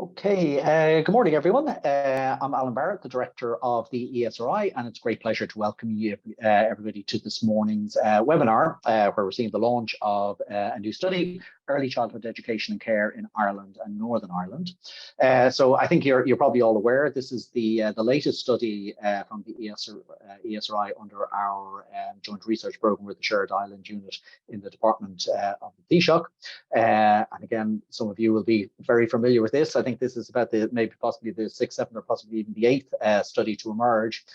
Okay, good morning, everyone. I'm Alan Barrett, the Director of the ESRI, and it's a great pleasure to welcome you, everybody, to this morning's webinar, where we're seeing the launch of a new study, Early Childhood Education and Care in Ireland and Northern Ireland. So I think you're probably all aware this is the latest study from the ESRI under our joint research programme with the Shared Island Unit in the Department of the Taoiseach. And again, some of you will be very familiar with this. I think this is about maybe possibly the sixth, seventh, or possibly even the eighth study to emerge.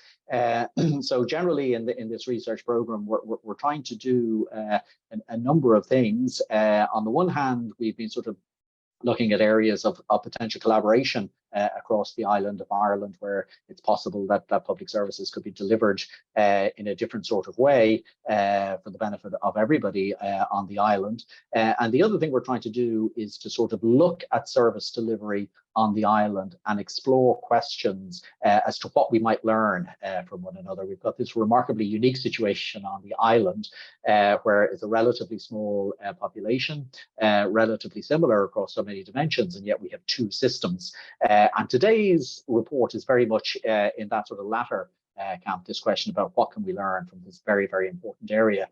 So generally in this research program, we're trying to do a number of things. On the one hand, we've been sort of looking at areas of potential collaboration across the island of Ireland, where it's possible that public services could be delivered in a different sort of way for the benefit of everybody on the island. And the other thing we're trying to do is to sort of look at service delivery on the island and explore questions as to what we might learn from one another. We've got this remarkably unique situation on the island where it's a relatively small population, relatively similar across so many dimensions, and yet we have two systems. And today's report is very much in that sort of latter camp, this question about what can we learn from this very, very important area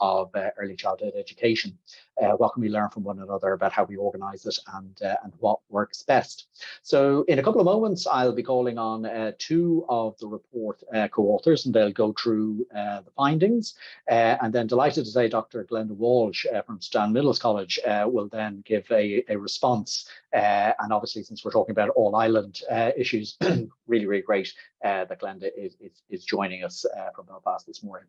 of early childhood education. What can we learn from one another about how we organise it and what works best. So in a couple of moments, I'll be calling on two of the report co-authors, and they'll go through the findings. And then delighted to say Dr. Glenda Walsh from Stranmillis College will then give a response. And obviously, since we're talking about all island issues, really, really great that Glenda is joining us from Belfast this morning.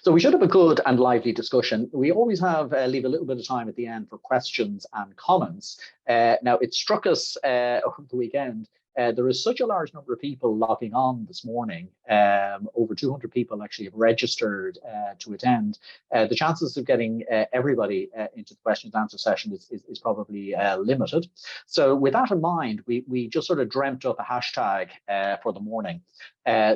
So we should have a good and lively discussion. We always leave a little bit of time at the end for questions and comments. Now, it struck us over the weekend, there is such a large number of people logging on this morning. Over 200 people actually have registered to attend. The chances of getting everybody into the questions and answer session is probably limited. So with that in mind, we just sort of dreamt up a hashtag for the morning.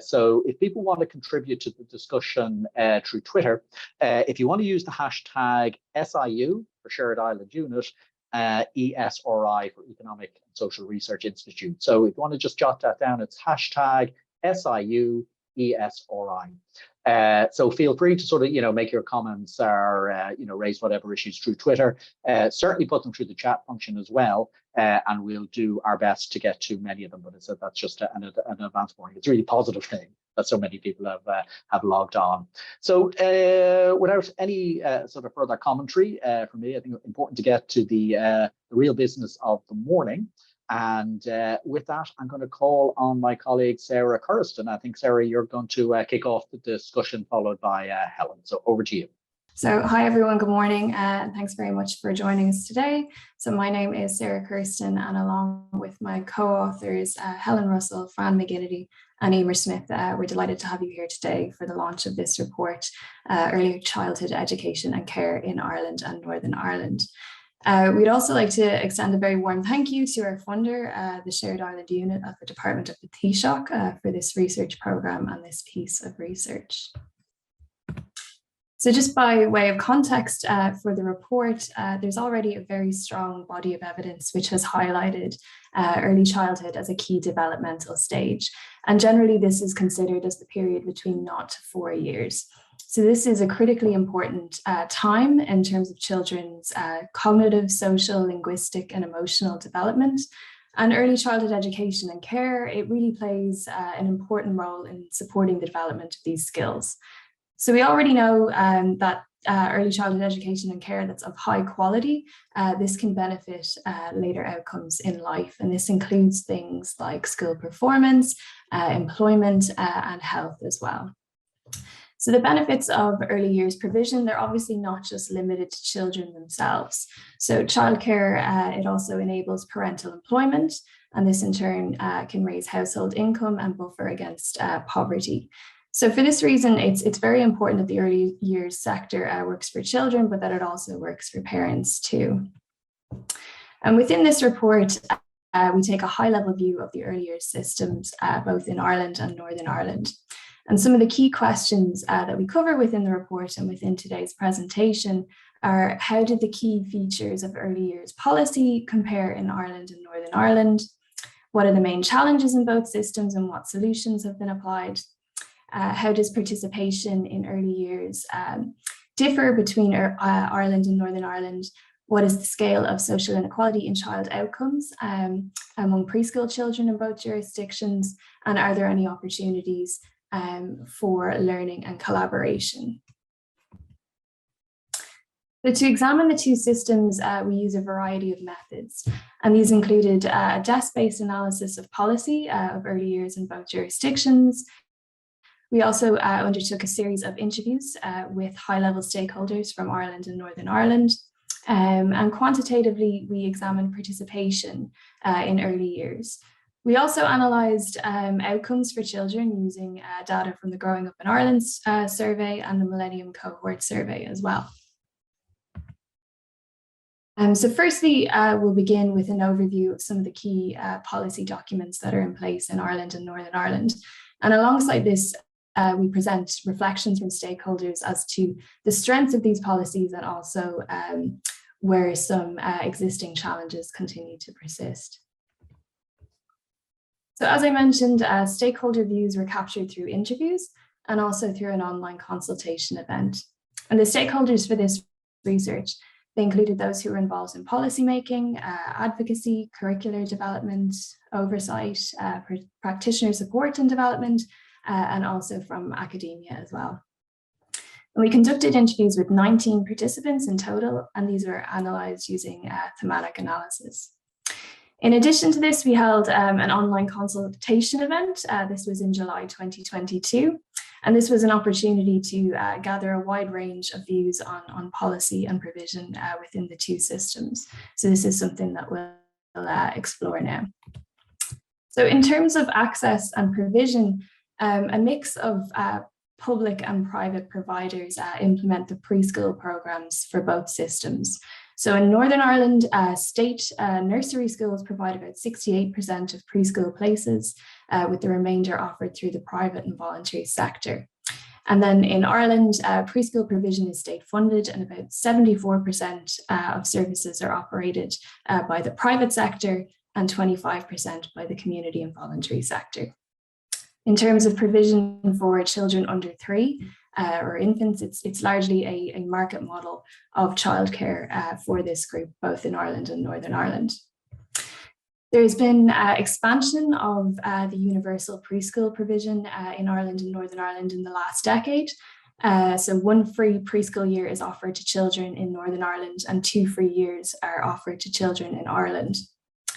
So if people want to contribute to the discussion through Twitter, if you want to use the hashtag SIU for Shared Island Unit, ESRI for Economic and Social Research Institute. So if you want to just jot that down, it's hashtag SIU ESRI. So feel free to sort of, make your comments or, raise whatever issues through Twitter. Certainly put them through the chat function as well. And we'll do our best to get to many of them. But that's just an advance warning. It's a really positive thing that so many people have logged on. So without any sort of further commentary from me, I think it's important to get to the real business of the morning. And with that, I'm going to call on my colleague, Sarah Kirsten. I think, Sarah, you're going to kick off the discussion, followed by Helen. So over to you. So hi, everyone. Good morning. Thanks very much for joining us today. So my name is Sarah Kirsten, and along with my co-authors, Helen Russell, Fran McGinnity, and Emer Smith, we're delighted to have you here today for the launch of this report, Early Childhood Education and Care in Ireland and Northern Ireland. We'd also like to extend a very warm thank you to our funder, the Shared Island Unit of the Department of the Taoiseach, for this research programme and this piece of research. So just by way of context for the report, there's already a very strong body of evidence which has highlighted early childhood as a key developmental stage. And generally this is considered as the period between 0 to 4 years. So this is a critically important time in terms of children's cognitive, social, linguistic, and emotional development. And early childhood education and care, it really plays an important role in supporting the development of these skills. So we already know that early childhood education and care that's of high quality, this can benefit later outcomes in life. And this includes things like school performance, employment, and health as well. So the benefits of early years provision, they're obviously not just limited to children themselves. So childcare, it also enables parental employment, and this in turn can raise household income and buffer against poverty. So for this reason, it's very important that the early years sector works for children, but that it also works for parents too. And within this report, we take a high-level view of the early years systems, both in Ireland and Northern Ireland. And some of the key questions that we cover within the report and within today's presentation are how did the key features of early years policy compare in Ireland and Northern Ireland? What are the main challenges in both systems and what solutions have been applied? How does participation in early years differ between Ireland and Northern Ireland? What is the scale of social inequality in child outcomes among preschool children in both jurisdictions? And are there any opportunities for learning and collaboration? So to examine the two systems, we use a variety of methods, and these included a desk-based analysis of policy of early years in both jurisdictions. We also undertook a series of interviews with high-level stakeholders from Ireland and Northern Ireland. And quantitatively, we examined participation in early years. We also analysed outcomes for children using data from the Growing Up in Ireland survey and the Millennium Cohort survey as well. So firstly, we'll begin with an overview of some of the key policy documents that are in place in Ireland and Northern Ireland. And alongside this, we present reflections from stakeholders as to the strengths of these policies and also where some existing challenges continue to persist. So as I mentioned, stakeholder views were captured through interviews and also through an online consultation event. And the stakeholders for this research, they included those who were involved in policymaking, advocacy, curricular development, oversight, practitioner support and development, and also from academia as well. And we conducted interviews with 19 participants in total, and these were analysed using thematic analysis. In addition to this, we held an online consultation event. This was in July 2022. And this was an opportunity to gather a wide range of views on policy and provision within the two systems. So this is something that we'll explore now. So in terms of access and provision, a mix of public and private providers implement the preschool programs for both systems. So in Northern Ireland, state nursery schools provide about 68% of preschool places, with the remainder offered through the private and voluntary sector. And then in Ireland, preschool provision is state funded, and about 74% of services are operated by the private sector and 25% by the community and voluntary sector. In terms of provision for children under 3 or infants, it's largely a market model of childcare for this group, both in Ireland and Northern Ireland. There's been expansion of the universal preschool provision in Ireland and Northern Ireland in the last decade. So 1 free preschool year is offered to children in Northern Ireland, and 2 free years are offered to children in Ireland.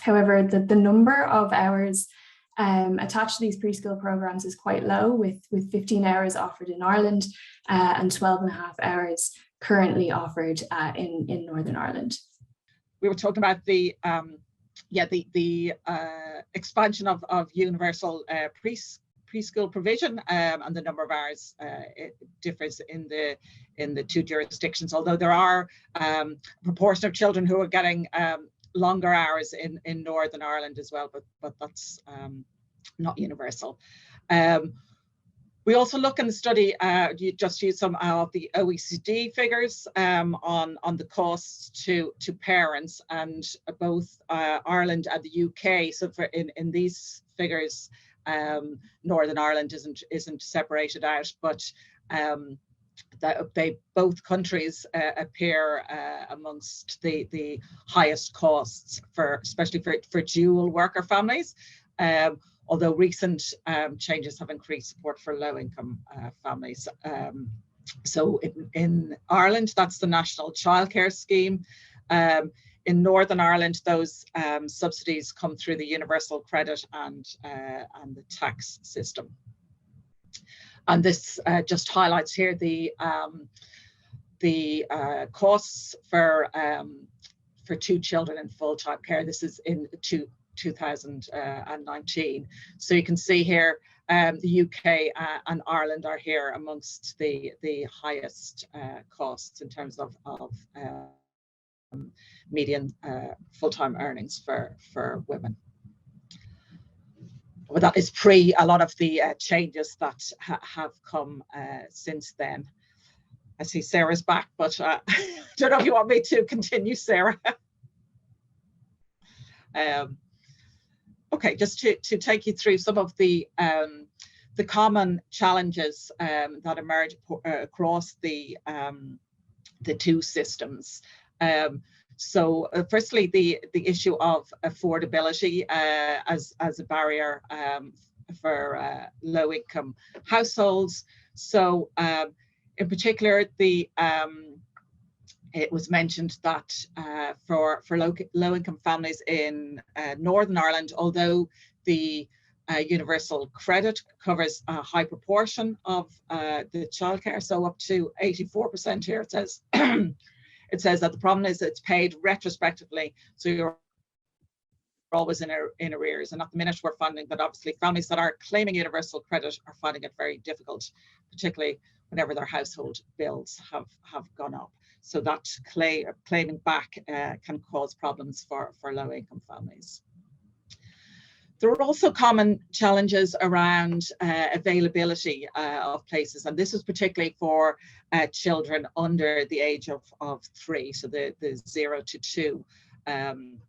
However, the number of hours attached to these preschool programs is quite low, with 15 hours offered in Ireland and 12.5 hours currently offered in Northern Ireland. We were talking about the expansion of universal preschool provision, and the number of hours it differs in the two jurisdictions, although there are a proportion of children who are getting longer hours in Northern Ireland as well, but that's not universal. We also look in the study, you just use some of the OECD figures on the costs to parents, and both Ireland and the UK. So for in these figures, Northern Ireland isn't separated out, but that both countries appear amongst the highest costs especially for dual worker families. Although recent changes have increased support for low-income families. So in Ireland, that's the National Childcare Scheme. In Northern Ireland, those subsidies come through the universal credit and the tax system. And this just highlights here the costs for 2 children in full-time care. This is in 2019. So you can see here the UK and Ireland are here amongst the highest costs in terms of median full-time earnings for women. Well, that is pre a lot of the changes that have come since then. I see Sarah's back, but I don't know if you want me to continue, Sarah. Okay, just to take you through some of the common challenges that emerge across the two systems. So firstly, the issue of affordability as a barrier for low-income households. So in particular, it was mentioned that for low-income families in Northern Ireland, although the universal credit covers a high proportion of the childcare, so up to 84% here, it says. It says that the problem is it's paid retrospectively, so you're always in arrears. And at the minute, we're finding that obviously families that are claiming universal credit are finding it very difficult, particularly whenever their household bills have gone up. So that claiming back can cause problems for low-income families. There are also common challenges around availability of places, and this is particularly for children under the age of 3, so the 0 to 2. And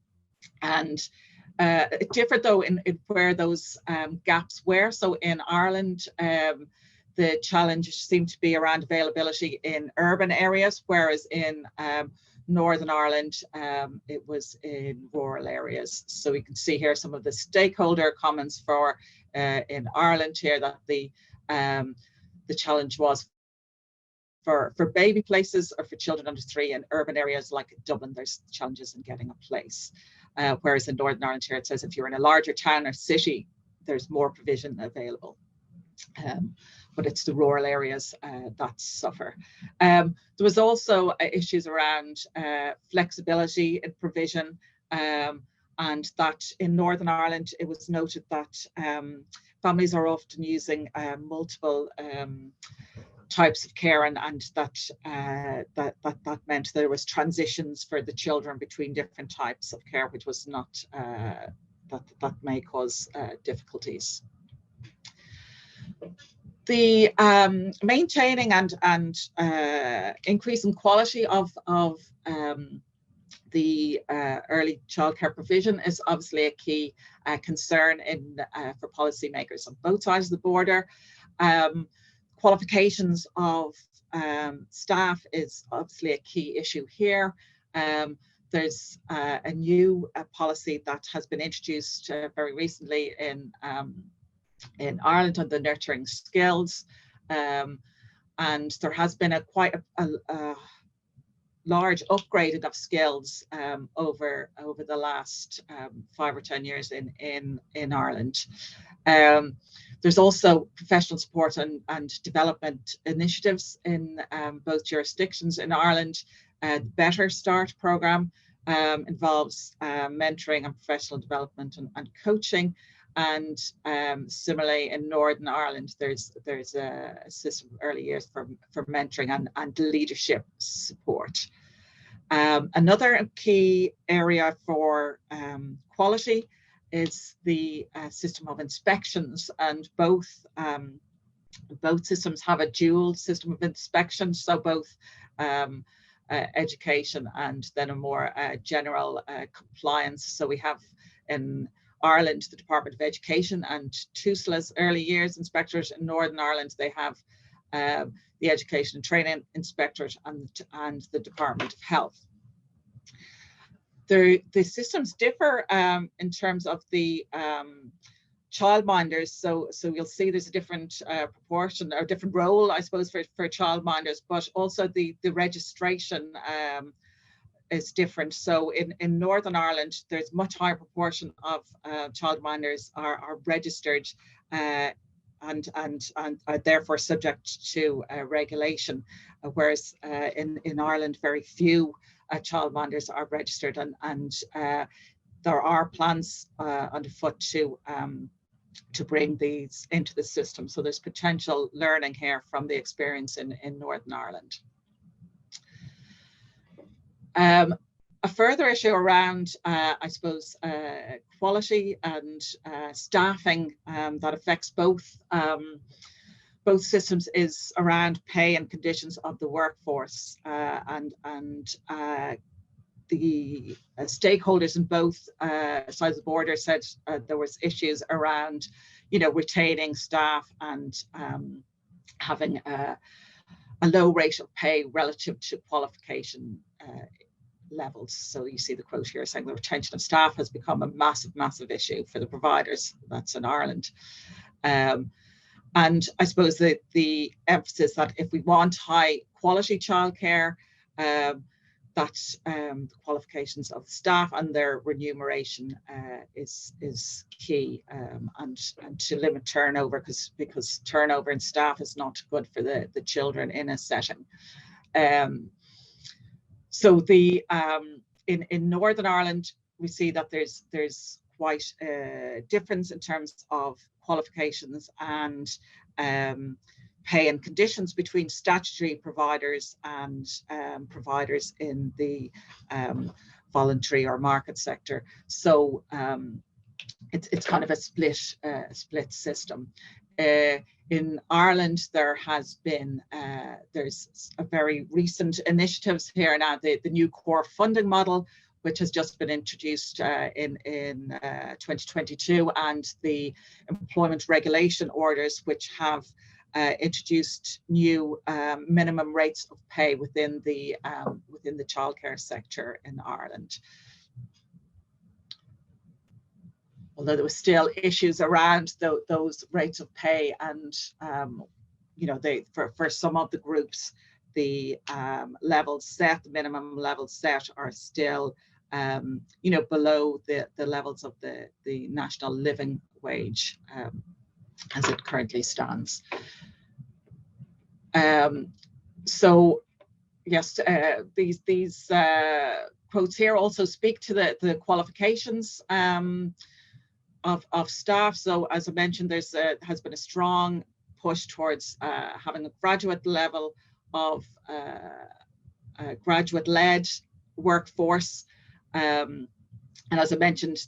it differed though in where those gaps were. So in Ireland, the challenge seemed to be around availability in urban areas, whereas in Northern Ireland, it was in rural areas. So we can see here some of the stakeholder comments for in Ireland here that the challenge was for baby places or for children under 3 in urban areas like Dublin. There's challenges in getting a place, whereas in Northern Ireland here it says if you're in a larger town or city, there's more provision available. But it's the rural areas that suffer. There was also issues around flexibility in provision, and that in Northern Ireland, it was noted that families are often using multiple types of care, and that meant there was transitions for the children between different types of care, which was not, that may cause difficulties. The maintaining and increasing quality of the early childcare provision is obviously a key concern for policymakers on both sides of the border. Qualifications of staff is obviously a key issue here. There's a new policy that has been introduced very recently in Ireland on the nurturing skills, and there has been quite a large upgrading of skills over the last 5 or 10 years in Ireland. There's also professional support and development initiatives in both jurisdictions in Ireland. The Better Start programme involves mentoring and professional development and coaching. And similarly in Northern Ireland, there's a system of early years for mentoring and leadership support. Another key area for quality is the system of inspections, and both systems have a dual system of inspection, so both education and then a more general compliance. So we have in Ireland the Department of Education and TUSLA's early years inspectorate. In Northern Ireland they have the Education and Training Inspectorate and the Department of Health. The systems differ in terms of the childminders, so you'll see there's a different proportion or different role, I suppose, for childminders, but also the registration is different. So in Northern Ireland, there's much higher proportion of childminders are registered and are therefore subject to regulation, whereas in Ireland, very few childminders are registered, and there are plans underfoot to bring these into the system. So there's potential learning here from the experience in Northern Ireland. A further issue around, I suppose, quality and staffing that affects both both systems is around pay and conditions of the workforce, and the stakeholders in both sides of the border said there was issues around, retaining staff and having a low rate of pay relative to qualification levels. So you see the quote here saying the retention of staff has become a massive issue for the providers. That's in Ireland. And I suppose the emphasis that if we want high quality childcare, that the qualifications of staff and their remuneration is key, and to limit turnover, because turnover in staff is not good for the children in a setting. So in Northern Ireland, we see that there's quite a difference in terms of qualifications and pay and conditions between statutory providers and providers in the voluntary or market sector. So it's kind of a split system. In Ireland, there has been there's a very recent initiatives here now, the new core funding model, which has just been introduced in 2022, and the employment regulation orders, which have introduced new minimum rates of pay within the childcare sector in Ireland. Although there were still issues around those rates of pay, and for some of the groups, the levels set, the minimum levels set, are still below the levels of the national living wage as it currently stands. So yes, these quotes here also speak to the qualifications of staff. So as I mentioned, there's has been a strong push towards having a graduate level of graduate-led workforce, and as I mentioned,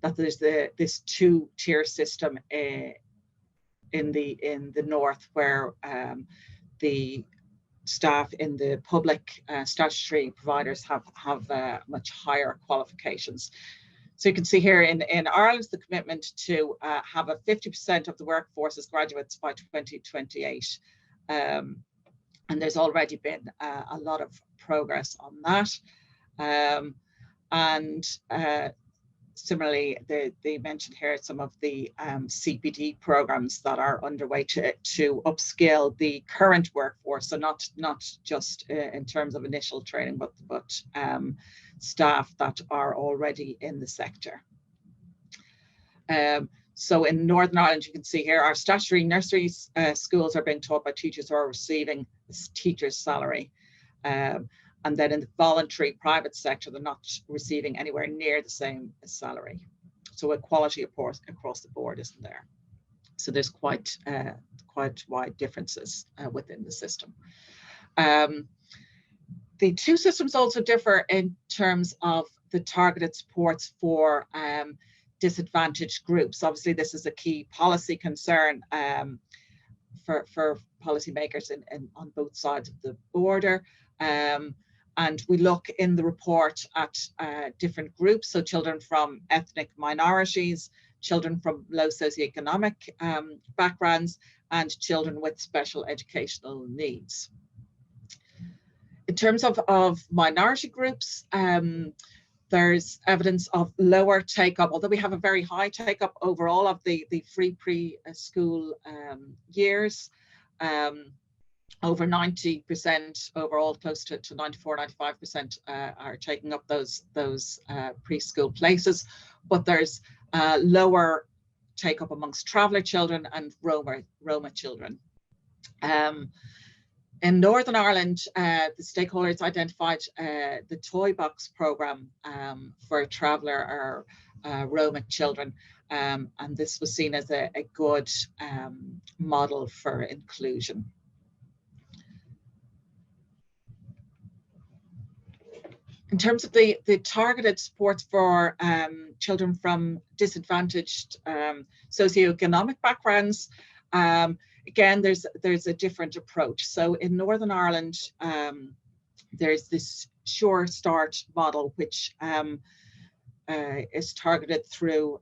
that there's this two-tier system in the north, where the staff in the public statutory providers have much higher qualifications. So you can see here in Ireland, the commitment to have a 50% of the workforce as graduates by 2028. And there's already been a lot of progress on that. Similarly, they mentioned here some of the CPD programs that are underway to upskill the current workforce. So not just in terms of initial training, but staff that are already in the sector. So in Northern Ireland, you can see here our statutory nursery schools are being taught by teachers who are receiving this teacher's salary. And then in the voluntary private sector, they're not receiving anywhere near the same salary. So equality, of course, across the board isn't there. So there's quite wide differences within the system. The two systems also differ in terms of the targeted supports for disadvantaged groups. Obviously, this is a key policy concern for policymakers on both sides of the border. And we look in the report at different groups, so children from ethnic minorities, children from low socioeconomic backgrounds, and children with special educational needs. In terms of minority groups, there's evidence of lower take-up, although we have a very high take-up overall of the free preschool years. Over 90% overall, close to 94, 95% are taking up those preschool places, but there's lower take up amongst traveller children and Roma children. In Northern Ireland, the stakeholders identified the Toy Box programme for traveller or Roma children, and this was seen as a good model for inclusion. In terms of the targeted supports for children from disadvantaged socioeconomic backgrounds, Again, there's a different approach. So in Northern Ireland, there's this Sure Start model, which is targeted through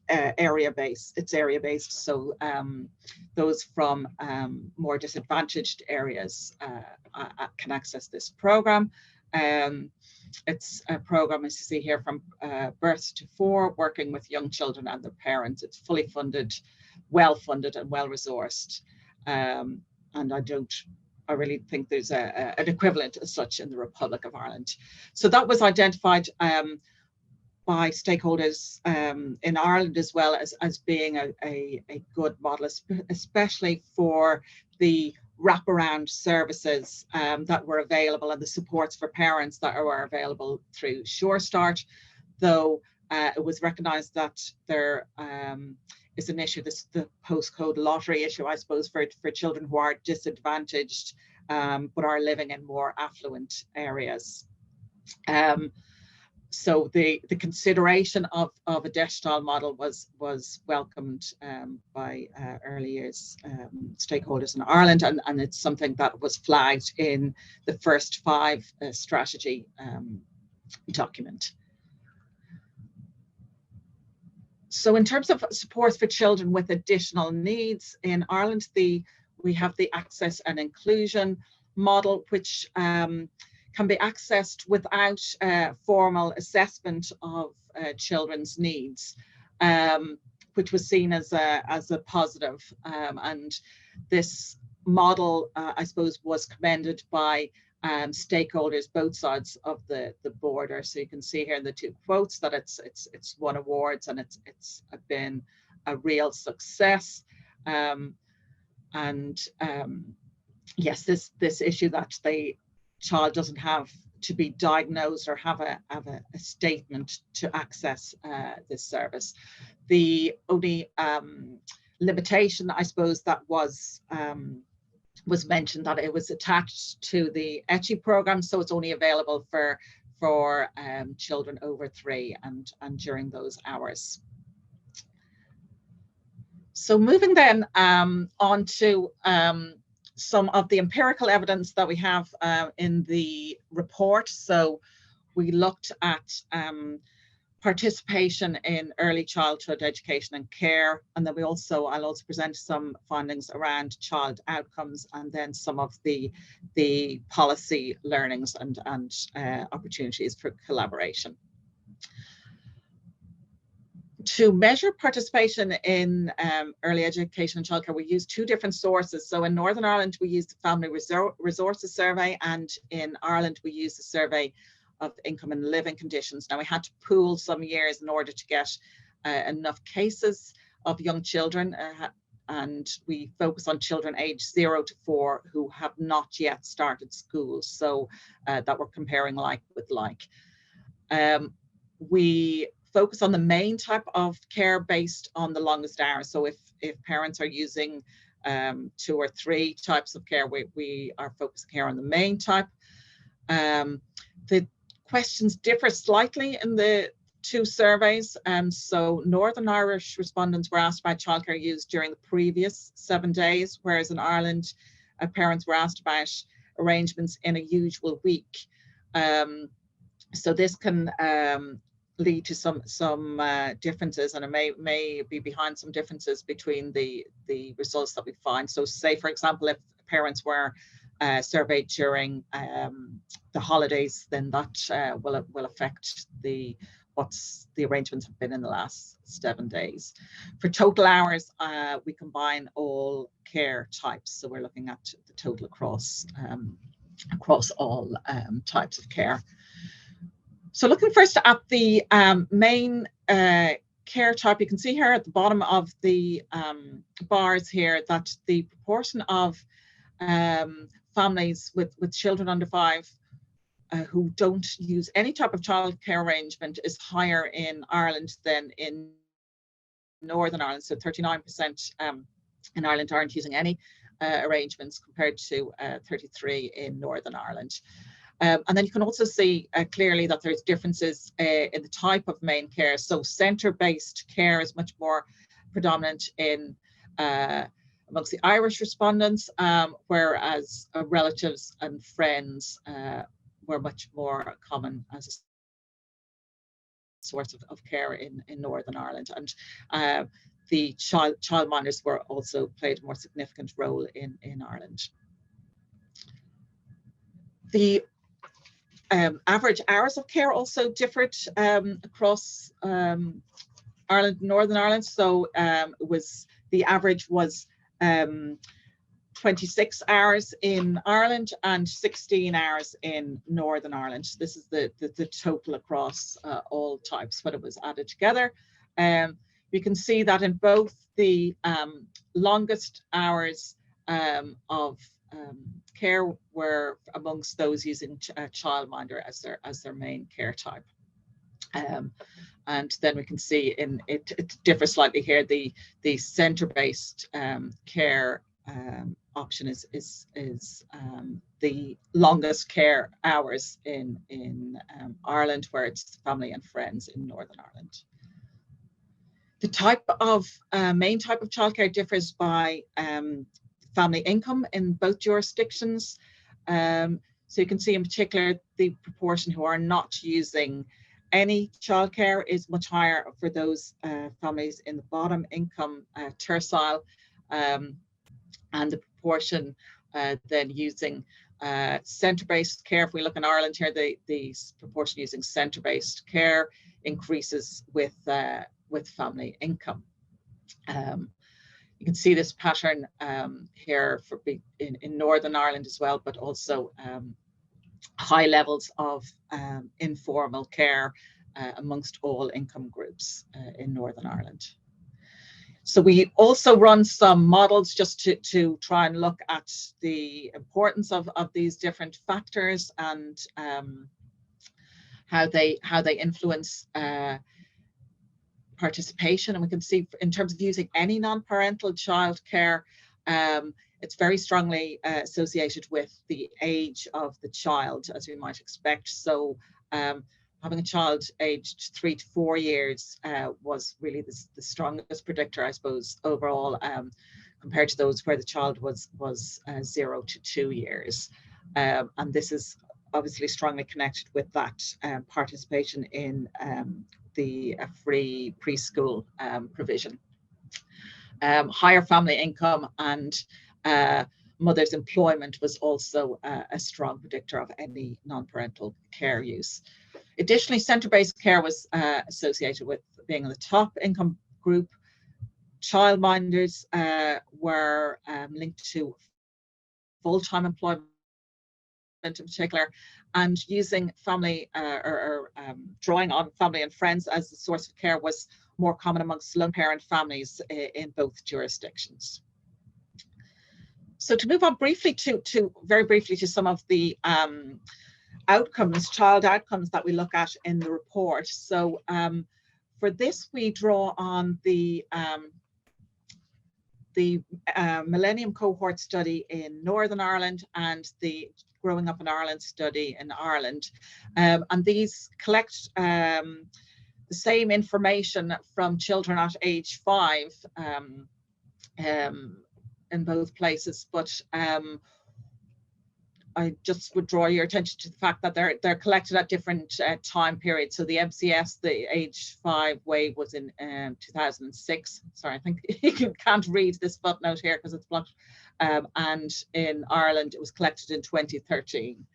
area-based. It's area-based, so those from more disadvantaged areas can access this program. It's a program, as you see here, from birth to 4, working with young children and their parents. It's fully funded, well-funded and well-resourced. And I really think there's an equivalent as such in the Republic of Ireland. So that was identified by stakeholders in Ireland as well as being a good model, especially for the wraparound services that were available and the supports for parents that were available through Sure Start, though it was recognised that there is an issue, the postcode lottery issue, I suppose, for children who are disadvantaged but are living in more affluent areas. So the consideration of a Desh-style model was welcomed by early years stakeholders in Ireland, and it's something that was flagged in the first 5 strategy document. So in terms of supports for children with additional needs in Ireland, we have the access and inclusion model, which can be accessed without formal assessment of children's needs, which was seen as a positive. And this model, I suppose, was commended by stakeholders both sides of the border. So you can see here in the 2 quotes that it's won awards and it's been a real success. Yes, this issue that the child doesn't have to be diagnosed or have a statement to access this service. The only limitation, I suppose, that was mentioned, that it was attached to the ECEC program, so it's only available for children over 3 and during those hours. So moving then on to some of the empirical evidence that we have in the report. So we looked at participation in early childhood education and care, and then I'll also present some findings around child outcomes, and then some of the policy learnings and opportunities for collaboration. To measure participation in early education and childcare, we use 2 different sources. So in Northern Ireland, we use the Family Resources Survey, and in Ireland, we use the Survey of Income and Living Conditions. Now, we had to pool some years in order to get enough cases of young children, and we focus on children aged 0 to 4 who have not yet started school, so that we're comparing like with like. We focus on the main type of care based on the longest hours. So if parents are using 2 or 3 types of care, we are focusing here on the main type. The questions differ slightly in the 2 surveys. So Northern Irish respondents were asked about childcare used during the previous 7 days, whereas in Ireland, parents were asked about arrangements in a usual week. So this can lead to some differences, and it may be behind some differences between the results that we find. So say, for example, if parents were surveyed during the holidays, then that will affect what the arrangements have been in the last 7 days. For total hours, we combine all care types, so we're looking at the total across all types of care. So looking first at the main care type, you can see here at the bottom of the bars here that the proportion of families with children under 5 who don't use any type of childcare arrangement is higher in Ireland than in Northern Ireland. So 39% in Ireland aren't using any arrangements, compared to 33% in Northern Ireland. And then you can also see clearly that there's differences in the type of main care. So centre-based care is much more predominant in amongst the Irish respondents, whereas relatives and friends were much more common as a source of care in Northern Ireland. And the childminders were also played a more significant role in Ireland. The average hours of care also differed across Ireland and Northern Ireland. So the average was 26 hours in Ireland and 16 hours in Northern Ireland. This is the total across all types when it was added together. You can see that in both the longest hours of care were amongst those using childminder as their main care type. And then we can see it differs slightly here. The centre-based care option is the longest care hours in Ireland, where it's family and friends in Northern Ireland. The type of main type of childcare differs by family income in both jurisdictions. So you can see in particular the proportion who are not using any childcare is much higher for those families in the bottom income tercile, and the proportion then using centre-based care. If we look in Ireland here, the proportion using centre-based care increases with family income. You can see this pattern here in Northern Ireland as well, but also high levels of informal care amongst all income groups in Northern Ireland. So we also run some models just to try and look at the importance of these different factors and how they influence participation. And we can see in terms of using any non-parental childcare, it's very strongly associated with the age of the child, as we might expect. So having a child aged 3 to 4 years was really the strongest predictor, I suppose, overall, compared to those where the child was 0 to 2 years. And this is obviously strongly connected with that participation in the free preschool provision. Higher family income and mother's employment was also a strong predictor of any non-parental care use. Additionally, centre-based care was associated with being in the top income group. Childminders were linked to full-time employment in particular, and using family or drawing on family and friends as the source of care was more common amongst lone parent families in both jurisdictions. So to move on briefly very briefly to some of the outcomes, child outcomes that we look at in the report. So for this, we draw on the Millennium Cohort study in Northern Ireland and the Growing Up in Ireland study in Ireland. And these collect the same information from children at age 5 in both places, but I just would draw your attention to the fact that they're collected at different time periods. So the MCS, the age 5 wave was in 2006. Sorry, I think you can't read this footnote here because it's blocked. And in Ireland, it was collected in 2013.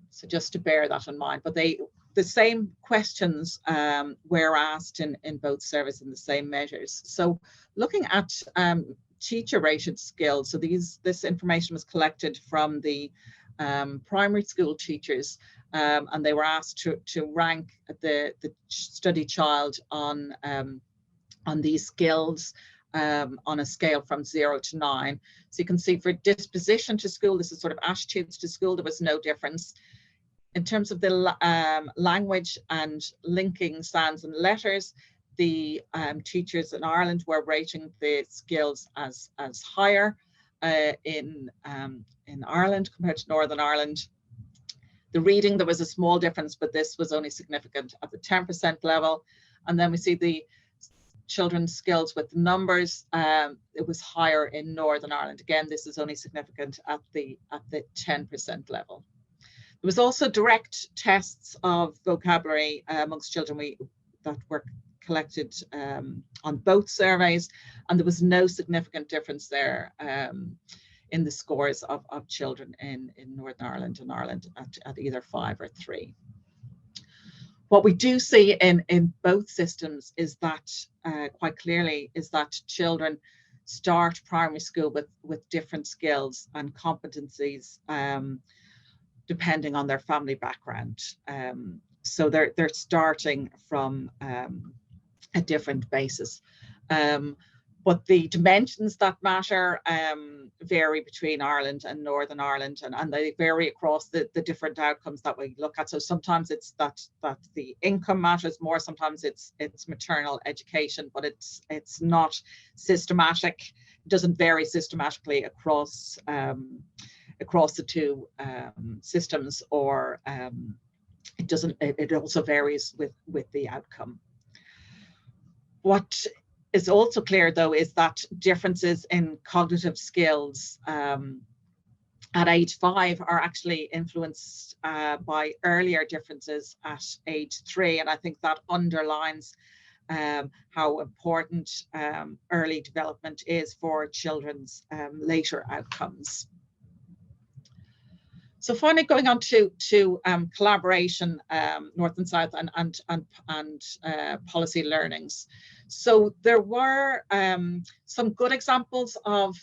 So just to bear that in mind. But the same questions were asked in both surveys in the same measures. So looking at teacher rated skills. So this information was collected from the primary school teachers, and they were asked to rank the study child on these skills on a scale from 0 to 9. So you can see for disposition to school, this is sort of attitudes to school, there was no difference. In terms of the language and linking sounds and letters, the teachers in Ireland were rating the skills as higher in Ireland compared to Northern Ireland. The reading, there was a small difference, but this was only significant at the 10% level. And then we see the children's skills with numbers, it was higher in Northern Ireland. Again, this is only significant at the 10% level. There was also direct tests of vocabulary amongst children that were collected on both surveys, and there was no significant difference there in the scores of children in Northern Ireland and Ireland at either 5 or 3. What we do see in both systems is that quite clearly is that children start primary school with different skills and competencies depending on their family background. So they're starting from a different basis. But the dimensions that matter vary between Ireland and Northern Ireland, and they vary across the different outcomes that we look at. So sometimes it's that the income matters more, sometimes it's maternal education, but it's not systematic. It doesn't vary systematically across the two systems, or it also varies with the outcome. What is also clear, though, is that differences in cognitive skills at age 5 are actually influenced by earlier differences at age 3. And I think that underlines how important early development is for children's later outcomes. So finally, going on to collaboration, North and South, and policy learnings. So there were some good examples of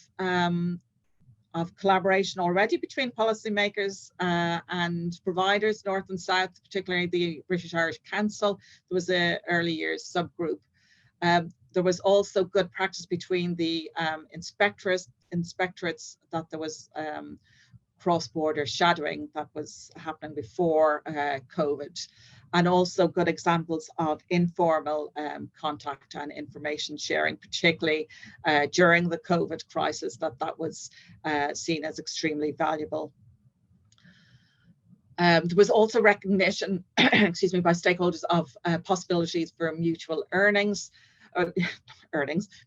collaboration already between policymakers and providers, North and South, particularly the British Irish Council. There was an early years subgroup. There was also good practice between the inspectorates, that there was cross-border shadowing that was happening before COVID, and also good examples of informal contact and information sharing, particularly during the COVID crisis, that was seen as extremely valuable. There was also recognition, excuse me, by stakeholders of possibilities for mutual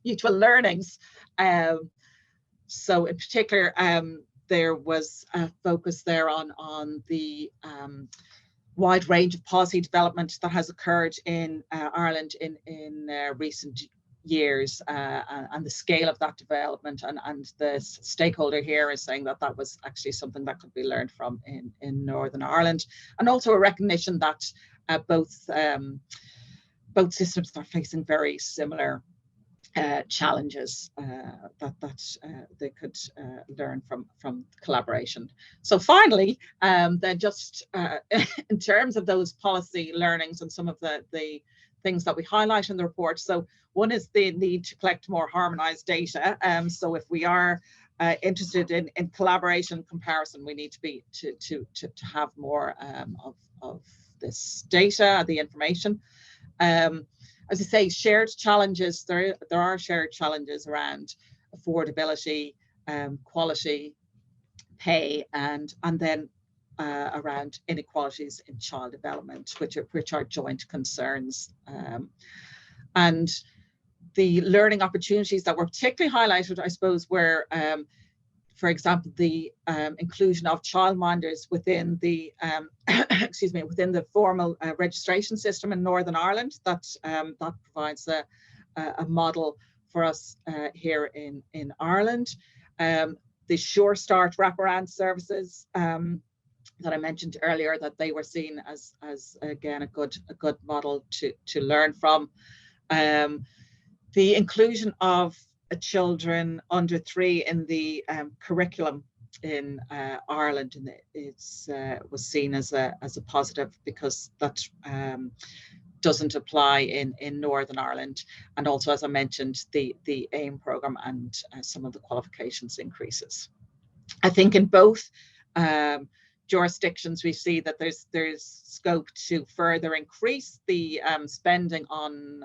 mutual learnings. So in particular, there was a focus there on the wide range of policy development that has occurred in Ireland in recent years, and the scale of that development, and the stakeholder here is saying that was actually something that could be learned from in Northern Ireland, and also a recognition that both systems are facing very similar challenges that they could learn from collaboration. So finally, then just in terms of those policy learnings and some of the things that we highlight in the report. So one is the need to collect more harmonized data. So if we are interested in collaboration comparison, we need to have more of this data, the information. As I say, shared challenges, there are shared challenges around affordability, quality, pay, and then around inequalities in child development, which are joint concerns. And the learning opportunities that were particularly highlighted, I suppose, were, for example, the inclusion of childminders within the excuse me, within the formal registration system in Northern Ireland. That provides a model for us here in Ireland. The Sure Start wraparound services that I mentioned earlier, that they were seen as again a good model to learn from. The inclusion of children under 3 in the curriculum in Ireland, and was seen as a positive, because that doesn't apply in Northern Ireland. And also, as I mentioned, the AIM programme and some of the qualifications increases. I think in both jurisdictions we see that there's scope to further increase the spending on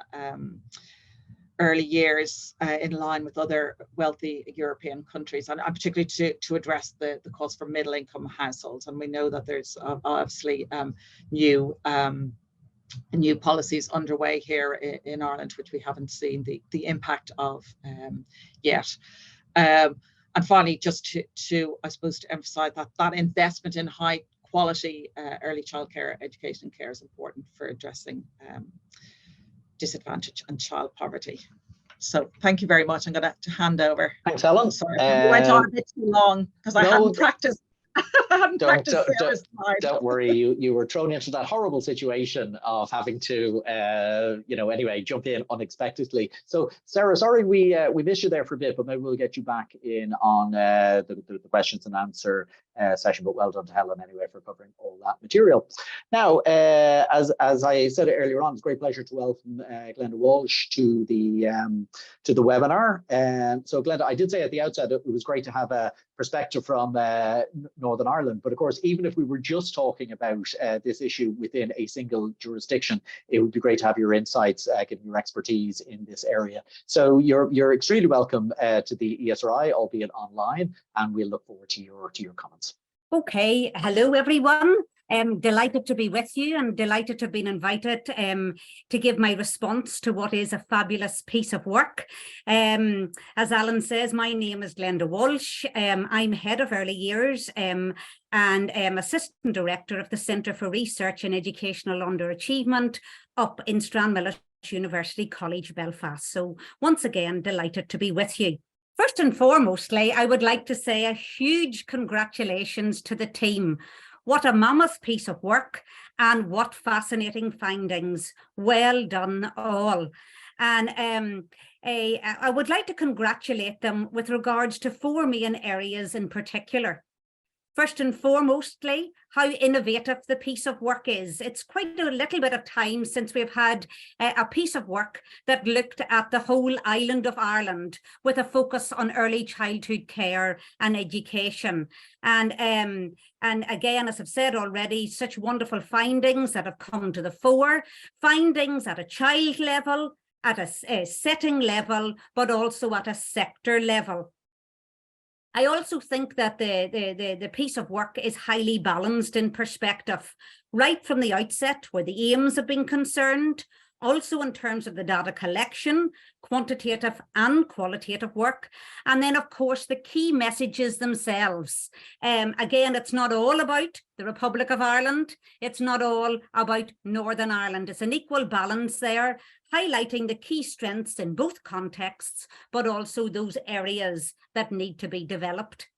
early years in line with other wealthy European countries, and particularly to address the cost for middle income households. And we know that there's obviously new new policies underway here in Ireland, which we haven't seen the impact of yet. And finally, just to I suppose to emphasise that investment in high quality early childcare education and care is important for addressing disadvantage and child poverty. So thank you very much. I'm going to hand over. Thanks, Helen. Sorry, we went on a bit too long because I hadn't practiced. Don't worry, you were thrown into that horrible situation of having to anyway jump in unexpectedly. So Sarah, sorry we missed you there for a bit, but maybe we'll get you back in on the questions and answer session. But well done to Helen anyway for covering all that material. Now, as I said earlier on, it's a great pleasure to welcome Glenda Walsh to the webinar. So Glenda, I did say at the outset it was great to have a perspective from Northern Ireland, but of course, even if we were just talking about this issue within a single jurisdiction, it would be great to have your insights, given your expertise in this area. So you're extremely welcome to the ESRI, albeit online, and we'll look forward to your comments. Okay, hello everyone. Delighted to be with you and delighted to have been invited to give my response to what is a fabulous piece of work. As Alan says, my name is Glenda Walsh. I'm head of early years and assistant director of the Centre for Research and Educational Underachievement up in Stranmillis University College, Belfast. So once again, delighted to be with you. First and foremostly, I would like to say a huge congratulations to the team. What a mammoth piece of work and what fascinating findings. Well done all. And I would like to congratulate them with regards to 4 main areas in particular. First and foremostly, how innovative the piece of work is. It's quite a little bit of time since we've had a piece of work that looked at the whole island of Ireland with a focus on early childhood care and education. And again, as I've said already, such wonderful findings that have come to the fore, findings at a child level, at a setting level, but also at a sector level. I also think that the piece of work is highly balanced in perspective, right from the outset where the aims have been concerned, also in terms of the data collection, quantitative and qualitative work, and then of course the key messages themselves. Again, it's not all about the Republic of Ireland, it's not all about Northern Ireland, it's an equal balance there, highlighting the key strengths in both contexts, but also those areas that need to be developed.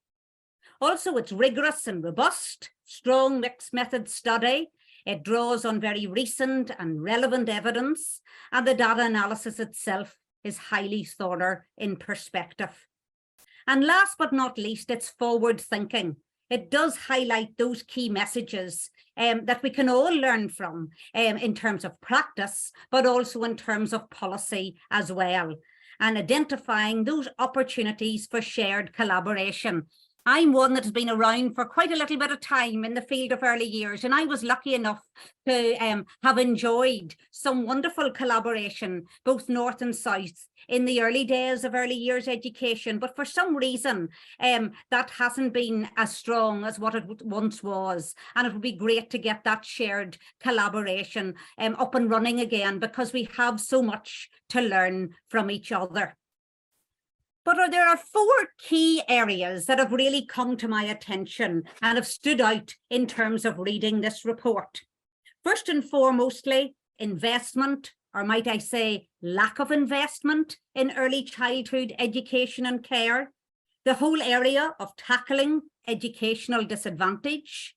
Also, it's rigorous and robust, strong mixed method study. It draws on very recent and relevant evidence, and the data analysis itself is highly thought in perspective. And last but not least, it's forward thinking. It does highlight those key messages that we can all learn from in terms of practice, but also in terms of policy as well, and identifying those opportunities for shared collaboration. I'm one that has been around for quite a little bit of time in the field of early years, and I was lucky enough to have enjoyed some wonderful collaboration, both north and south, in the early days of early years education. But for some reason, that hasn't been as strong as what it once was. And it would be great to get that shared collaboration up and running again, because we have so much to learn from each other. But there are 4 key areas that have really come to my attention and have stood out in terms of reading this report. First and foremostly, investment, or might I say lack of investment in early childhood education and care, the whole area of tackling educational disadvantage,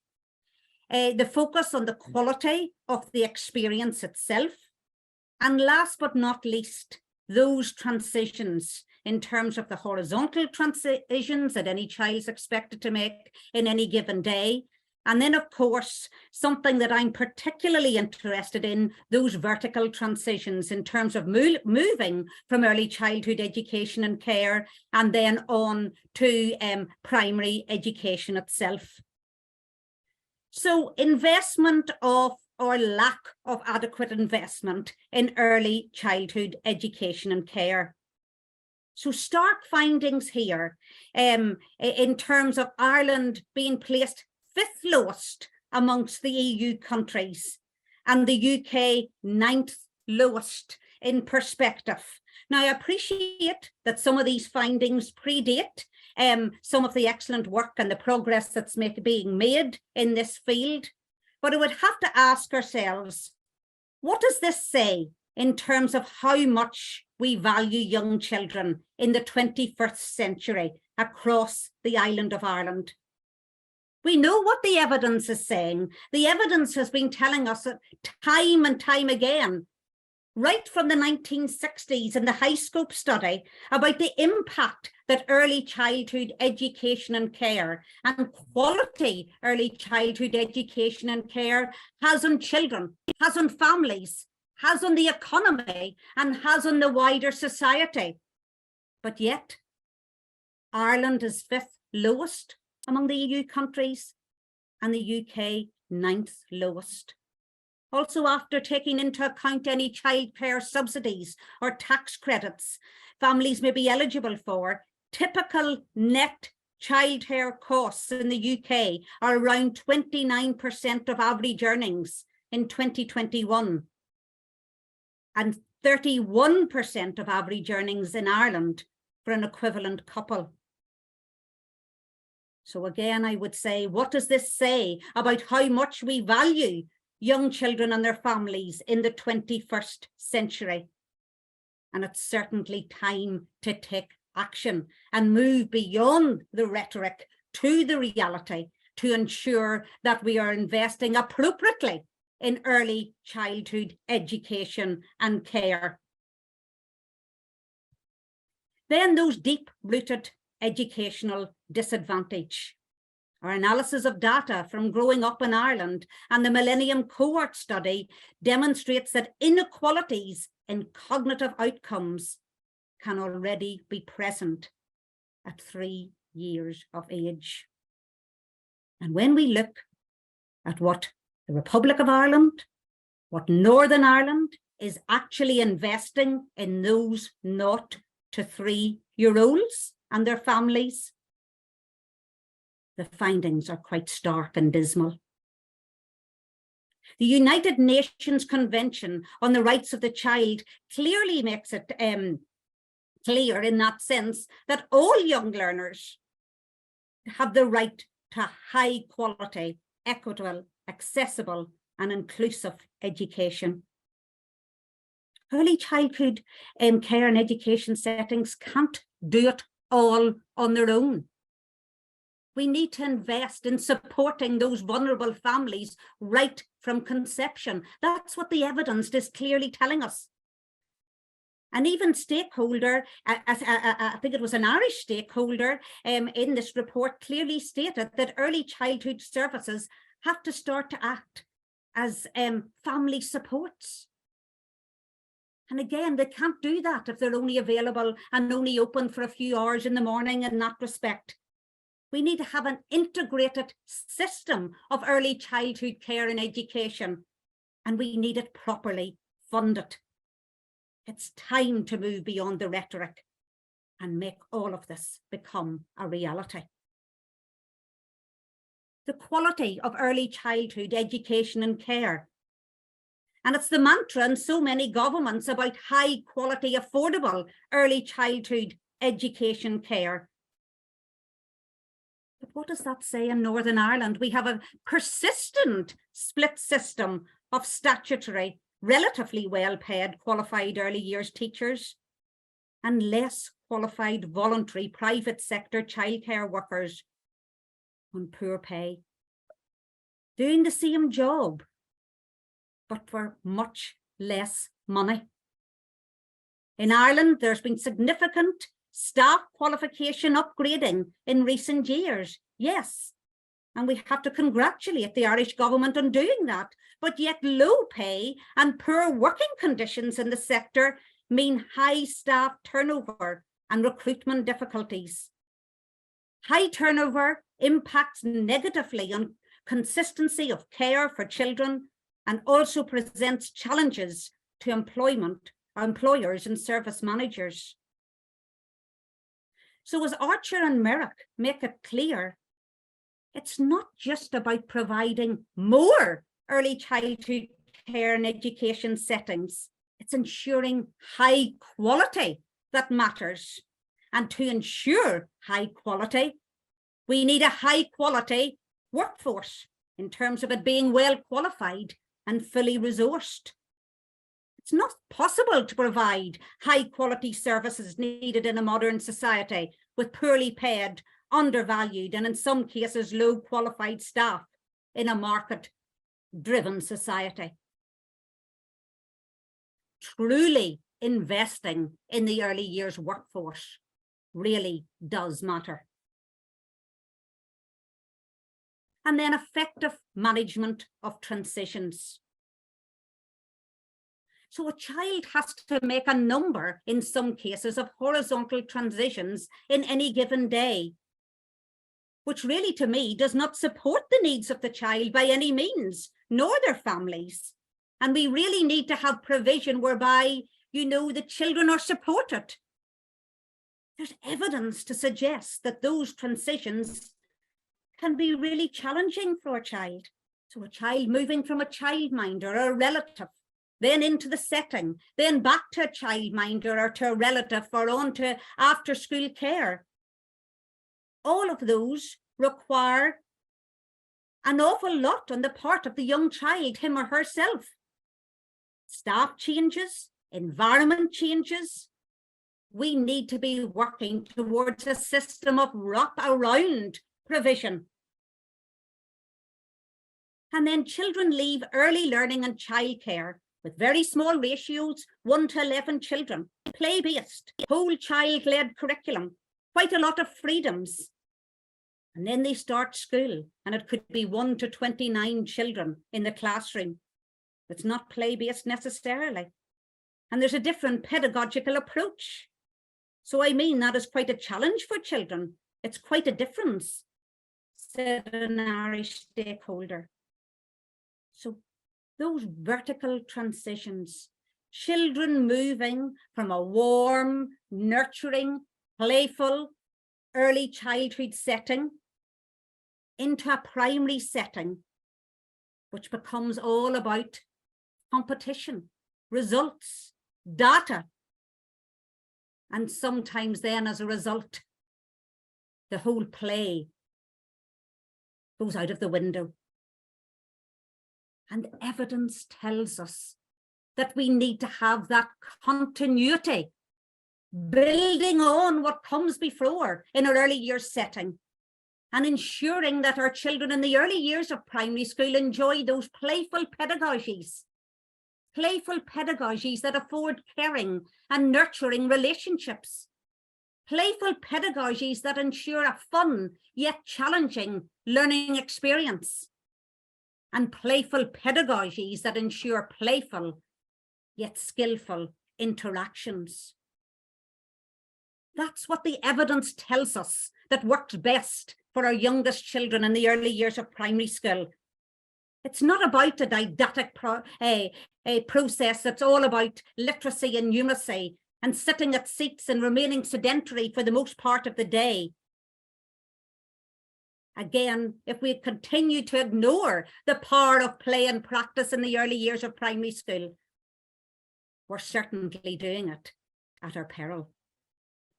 the focus on the quality of the experience itself, and last but not least, those transitions in terms of the horizontal transitions that any child is expected to make in any given day. And then, of course, something that I'm particularly interested in, those vertical transitions in terms of moving from early childhood education and care and then on to primary education itself. So investment of or lack of adequate investment in early childhood education and care. So stark findings here in terms of Ireland being placed 5th lowest amongst the EU countries. and the UK 9th lowest in perspective. Now, I appreciate that some of these findings predate some of the excellent work and the progress that's being made in this field, but I would have to ask ourselves, what does this say in terms of how much we value young children in the 21st century across the island of Ireland? We know what the evidence is saying. The evidence has been telling us time and time again, right from the 1960s in the High Scope study, about the impact that early childhood education and care and quality early childhood education and care has on children, has on families, has on the economy, and has on the wider society. But yet, Ireland is 5th lowest among the EU countries and the UK 9th lowest. Also, after taking into account any childcare subsidies or tax credits families may be eligible for, typical net childcare costs in the UK are around 29% of average earnings in 2021 and 31% of average earnings in Ireland for an equivalent couple. So again, I would say, what does this say about how much we value young children and their families in the 21st century? And it's certainly time to take action and move beyond the rhetoric to the reality to ensure that we are investing appropriately in early childhood education and care. Then those deep-rooted educational disadvantage. Our analysis of data from growing up in Ireland and the Millennium Cohort Study demonstrates that inequalities in cognitive outcomes can already be present at 3 years of age. And when we look at what the Republic of Ireland, what Northern Ireland is actually investing in those 0 to 3-year-olds and their families, the findings are quite stark and dismal. The United Nations Convention on the Rights of the Child clearly makes it clear in that sense that all young learners have the right to high quality, equitable, accessible and inclusive education. Early childhood care and education settings can't do it all on their own. We need to invest in supporting those vulnerable families right from conception. That's what the evidence is clearly telling us. And even stakeholder, I think it was an Irish stakeholder in this report clearly stated that early childhood services have to start to act as family supports. And again, they can't do that if they're only available and only open for a few hours in the morning in that respect. We need to have an integrated system of early childhood care and education, and we need it properly funded. It's time to move beyond the rhetoric and make all of this become a reality. The quality of early childhood education and care. And it's the mantra in so many governments about high quality, affordable early childhood education care. But what does that say in Northern Ireland? We have a persistent split system of statutory, relatively well-paid qualified early years teachers and less qualified voluntary private sector childcare workers on poor pay, doing the same job, but for much less money. In Ireland, there's been significant staff qualification upgrading in recent years, yes, and we have to congratulate the Irish government on doing that, but yet low pay and poor working conditions in the sector mean high staff turnover and recruitment difficulties. High turnover impacts negatively on consistency of care for children and also presents challenges to employers and service managers. So as Archer and Merrick make it clear, it's not just about providing more early childhood care and education settings, it's ensuring high quality that matters. And to ensure high quality, we need a high quality workforce in terms of it being well qualified and fully resourced. It's not possible to provide high quality services needed in a modern society with poorly paid, undervalued, and in some cases low qualified staff in a market driven society. Truly investing in the early years workforce really does matter. And then effective management of transitions. So a child has to make a number, in some cases, of horizontal transitions in any given day, which really, to me, does not support the needs of the child by any means, nor their families. And we really need to have provision whereby, you know, the children are supported. There's evidence to suggest that those transitions can be really challenging for a child. So a child moving from a childminder or a relative, then into the setting, then back to a childminder or to a relative or on to after school care. All of those require an awful lot on the part of the young child, him or herself. Staff changes, environment changes. We need to be working towards a system of wrap-around provision. And then children leave early learning and childcare with very small ratios, 1 to 11 children, play-based, whole child-led curriculum, quite a lot of freedoms. And then they start school, and it could be 1 to 29 children in the classroom. It's not play-based necessarily. And there's a different pedagogical approach. So I mean, that is quite a challenge for children. It's quite a difference, said an Irish stakeholder. So those vertical transitions, children moving from a warm, nurturing, playful, early childhood setting into a primary setting, which becomes all about competition, results, data. And sometimes then as a result, the whole play goes out of the window. And evidence tells us that we need to have that continuity, building on what comes before in an early years setting, and ensuring that our children in the early years of primary school enjoy those playful pedagogies that afford caring and nurturing relationships, playful pedagogies that ensure a fun yet challenging learning experience, and playful pedagogies that ensure playful yet skillful interactions. That's what the evidence tells us that works best for our youngest children in the early years of primary school. It's not about a didactic process that's all about literacy and numeracy and sitting at seats and remaining sedentary for the most part of the day. Again, if we continue to ignore the power of play and practice in the early years of primary school, we're certainly doing it at our peril.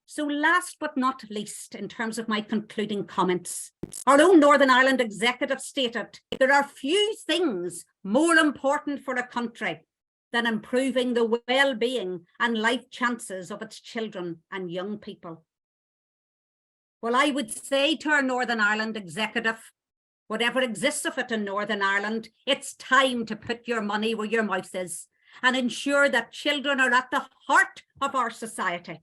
So last but not least, in terms of my concluding comments, our own Northern Ireland executive stated there are few things more important for a country than improving the well-being and life chances of its children and young people. Well, I would say to our Northern Ireland executive, whatever exists of it in Northern Ireland, it's time to put your money where your mouth is and ensure that children are at the heart of our society.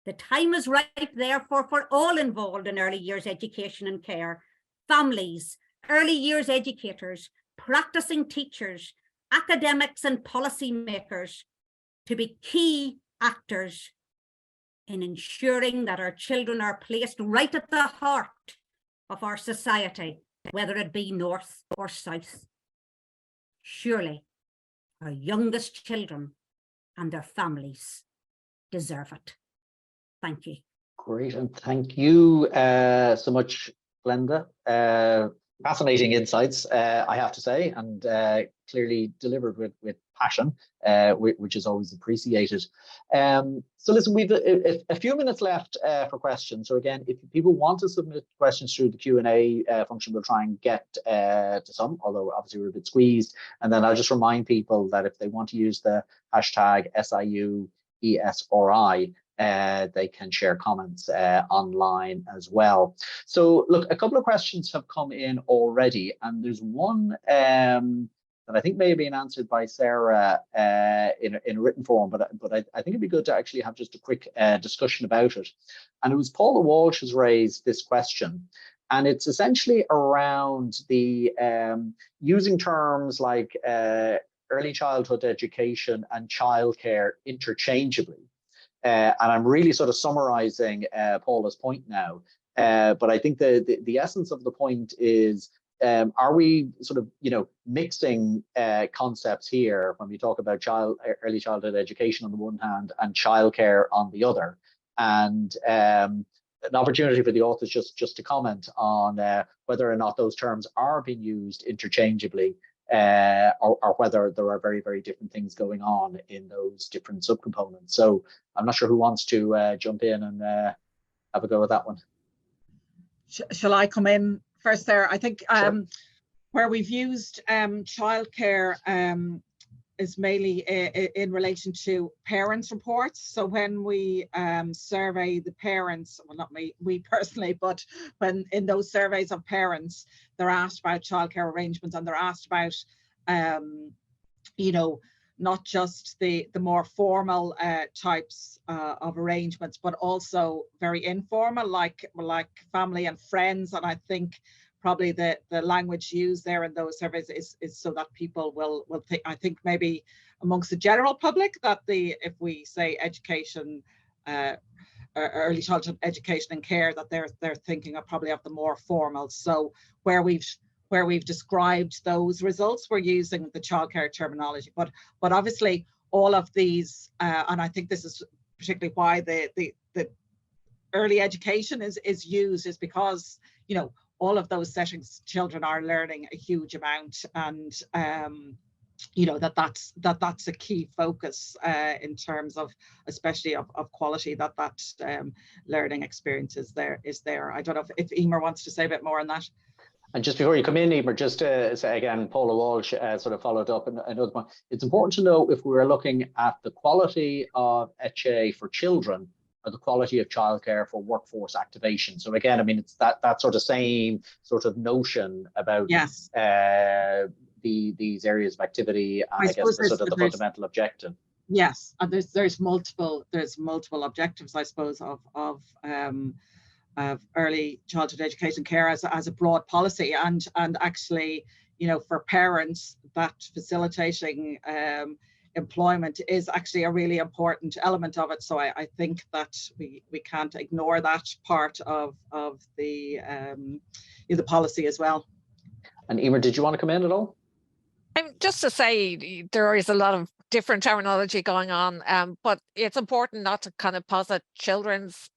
The time is right, therefore, for all involved in early years education and care, families, early years educators, practicing teachers, academics and policy makers to be key actors in ensuring that our children are placed right at the heart of our society, whether it be north or south. Surely our youngest children and their families deserve it. Thank you. Great, and thank you so much, Glenda, Fascinating insights, I have to say, and clearly delivered with passion, which is always appreciated. So listen, we've a few minutes left for questions. So again, if people want to submit questions through the Q&A function, we'll try and get to some, although obviously we're a bit squeezed. And then I'll just remind people that if they want to use the hashtag SIU ESRI, they can share comments online as well. So look, a couple of questions have come in already, and there's one that I think may have been answered by Sarah in a written form, but I think it'd be good to actually have just a quick discussion about it. And it was Paula Walsh has raised this question, and it's essentially around the using terms like early childhood education and childcare interchangeably. And I'm really sort of summarizing Paula's point now. But I think the essence of the point is, are we sort of, mixing concepts here when we talk about early childhood education on the one hand and childcare on the other? And an opportunity for the authors just to comment on whether or not those terms are being used interchangeably, or whether there are very, very different things going on in those different subcomponents. So I'm not sure who wants to jump in and have a go at that one. Shall I come in first there? I think sure. Where we've used childcare is mainly in relation to parents' reports. So when we survey the parents, well, not we personally, but when in those surveys of parents, they're asked about childcare arrangements, and they're asked about, not just the more formal types of arrangements, but also very informal, like family and friends. And I think probably the language used there in those surveys is so that people will think, I think maybe amongst the general public, that if we say education, early childhood education and care, that they're thinking of probably of the more formal. So where we've described those results, we're using the childcare terminology. But obviously all of these, and I think this is particularly why the early education is used, is because, all of those settings, children are learning a huge amount, and that's a key focus in terms of, especially of quality, that learning experience is there. I don't know if Emer wants to say a bit more on that. And just before you come in, Emer, just to say again, Paula Walsh sort of followed up another point. It's important to know if we're looking at the quality of ECE for children or the quality of childcare for workforce activation. So again, I mean, it's that sort of same sort of notion about yes. These areas of activity, and I guess the sort of the fundamental objective. Yes, and there's multiple objectives, I suppose, of early childhood education care as a broad policy, and actually, for parents, that facilitating employment is actually a really important element of it. So I think that we can't ignore that part of the policy as well. And Emer, did you want to come in at all? Just to say, there is a lot of different terminology going on, but it's important not to kind of posit children's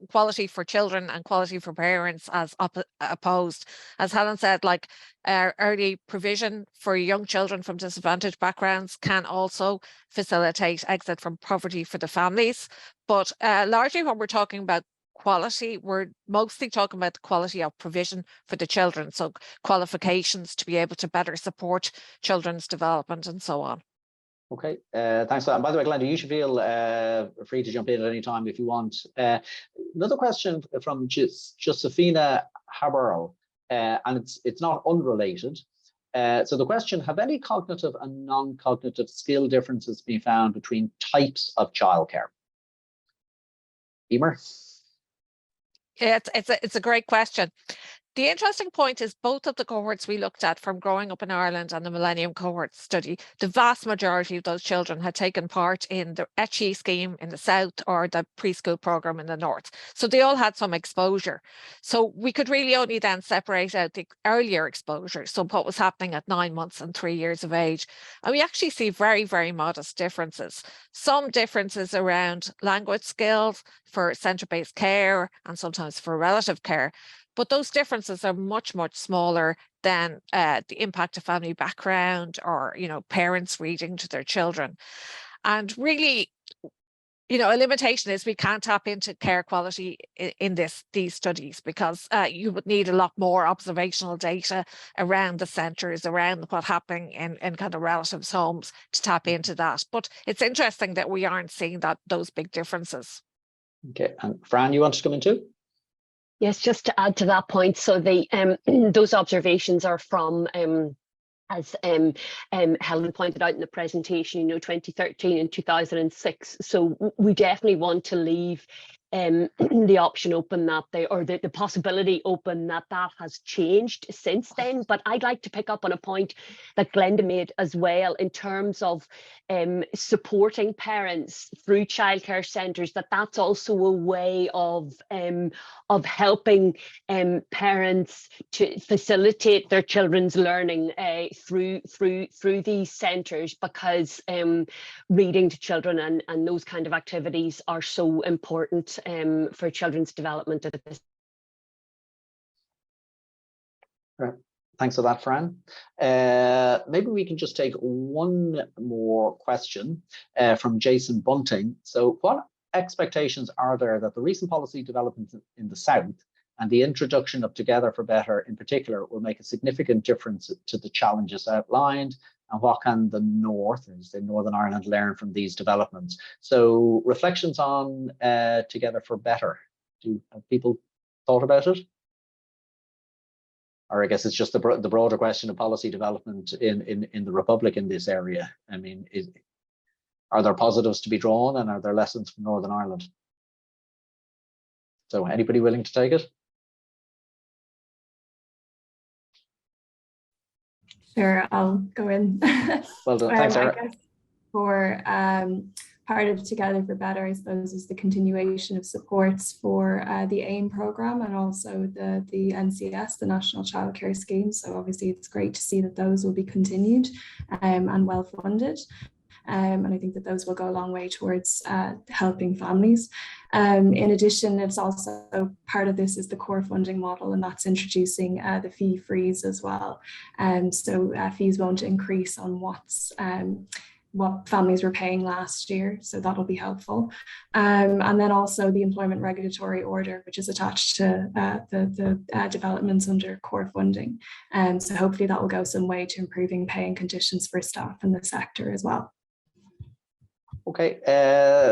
quality for children and quality for parents as opposed. As Helen said, like early provision for young children from disadvantaged backgrounds can also facilitate exit from poverty for the families. But largely when we're talking about quality, we're mostly talking about the quality of provision for the children. So qualifications to be able to better support children's development and so on. Okay, thanks for that. And by the way, Glenda, you should feel free to jump in at any time if you want. Another question from Josephina Haberl, and it's not unrelated. So the question: have any cognitive and non-cognitive skill differences been found between types of childcare? Emer? It's a great question. The interesting point is both of the cohorts we looked at from Growing Up in Ireland and the Millennium Cohort study, the vast majority of those children had taken part in the ECE scheme in the south or the preschool programme in the north. So they all had some exposure. So we could really only then separate out the earlier exposure, so what was happening at 9 months and 3 years of age. And we actually see very, very modest differences. Some differences around language skills for centre-based care and sometimes for relative care. But those differences differences are much, much smaller than the impact of family background or, parents reading to their children. And really, a limitation is we can't tap into care quality in these studies because you would need a lot more observational data around the centres, around what's happening in kind of relatives' homes to tap into that. But it's interesting that we aren't seeing those big differences. Okay, and Fran, you want to come in too? Yes, just to add to that point, so those observations are from as Helen pointed out in the presentation, 2013 and 2006. So we definitely want to leave the option open that the possibility open that has changed since then. But I'd like to pick up on a point that Glenda made as well in terms of supporting parents through childcare centres, that's also a way of helping parents to facilitate their children's learning through these centres, because reading to children and those kind of activities are so important for children's development at this. Right. Thanks for that, Fran. Maybe we can just take one more question from Jason Bunting. So what expectations are there that the recent policy developments in the South and the introduction of Together for Better in particular will make a significant difference to the challenges outlined? And what can the North, and say Northern Ireland, learn from these developments? So reflections on Together for Better. Have people thought about it? Or I guess it's just the broader question of policy development in the Republic in this area. I mean, are there positives to be drawn, and are there lessons from Northern Ireland? So anybody willing to take it? Sure, I'll go in. Well done. Thanks, Sarah. I guess for part of Together for Better, I suppose, is the continuation of supports for the AIM programme and also the NCS, the National Childcare Scheme. So obviously it's great to see that those will be continued and well funded. And I think that those will go a long way towards helping families. In addition, it's also part of this is the core funding model, and that's introducing the fee freeze as well. So fees won't increase on what families were paying last year, so that'll be helpful. And then also the employment regulatory order, which is attached to the developments under core funding. So hopefully that will go some way to improving pay and conditions for staff in the sector as well. Okay,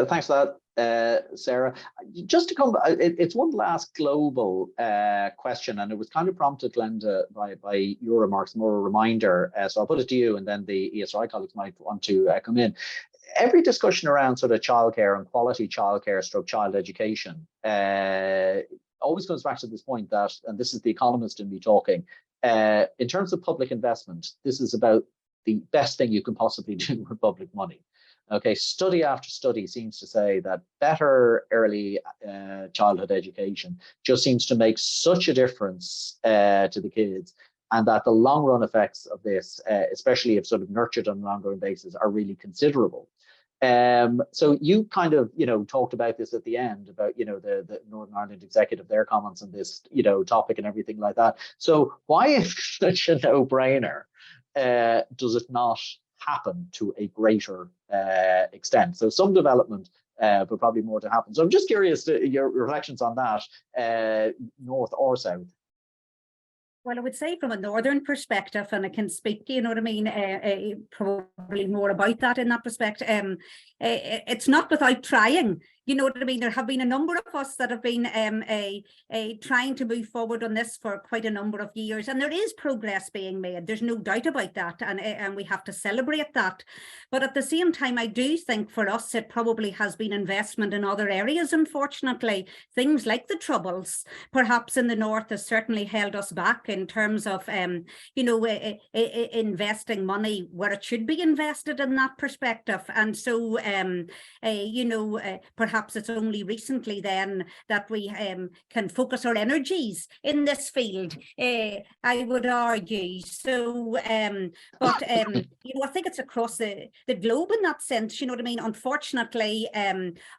thanks for that, Sarah. Just to come, it's one last global question, and it was kind of prompted, Glenda, by your remarks, more a reminder. So I'll put it to you, and then the ESRI colleagues might want to come in. Every discussion around sort of childcare and quality childcare / child education always comes back to this point that, and this is the economist in me talking, in terms of public investment, this is about the best thing you can possibly do with public money. Okay, study after study seems to say that better early childhood education just seems to make such a difference to the kids, and that the long run effects of this, especially if sort of nurtured on an ongoing basis, are really considerable. So you kind of, talked about this at the end about, the Northern Ireland Executive, their comments on this, topic and everything like that. So why is such a no-brainer? Does it not happen to a greater extent? So some development, but probably more to happen. So I'm just curious to your reflections on that, North or South. Well, I would say from a northern perspective, and I can speak, probably more about that in that respect. It's not without trying. You know what I mean? There have been a number of us that have been trying to move forward on this for quite a number of years, and there is progress being made. There's no doubt about that, and we have to celebrate that. But at the same time, I do think for us, it probably has been investment in other areas, unfortunately. Things like the Troubles, perhaps in the North, has certainly held us back in terms of, investing money where it should be invested in that perspective. And so, perhaps perhaps it's only recently then that we can focus our energies in this field, I would argue. So, but you know, I think it's across the globe in that sense, you know what I mean? Unfortunately,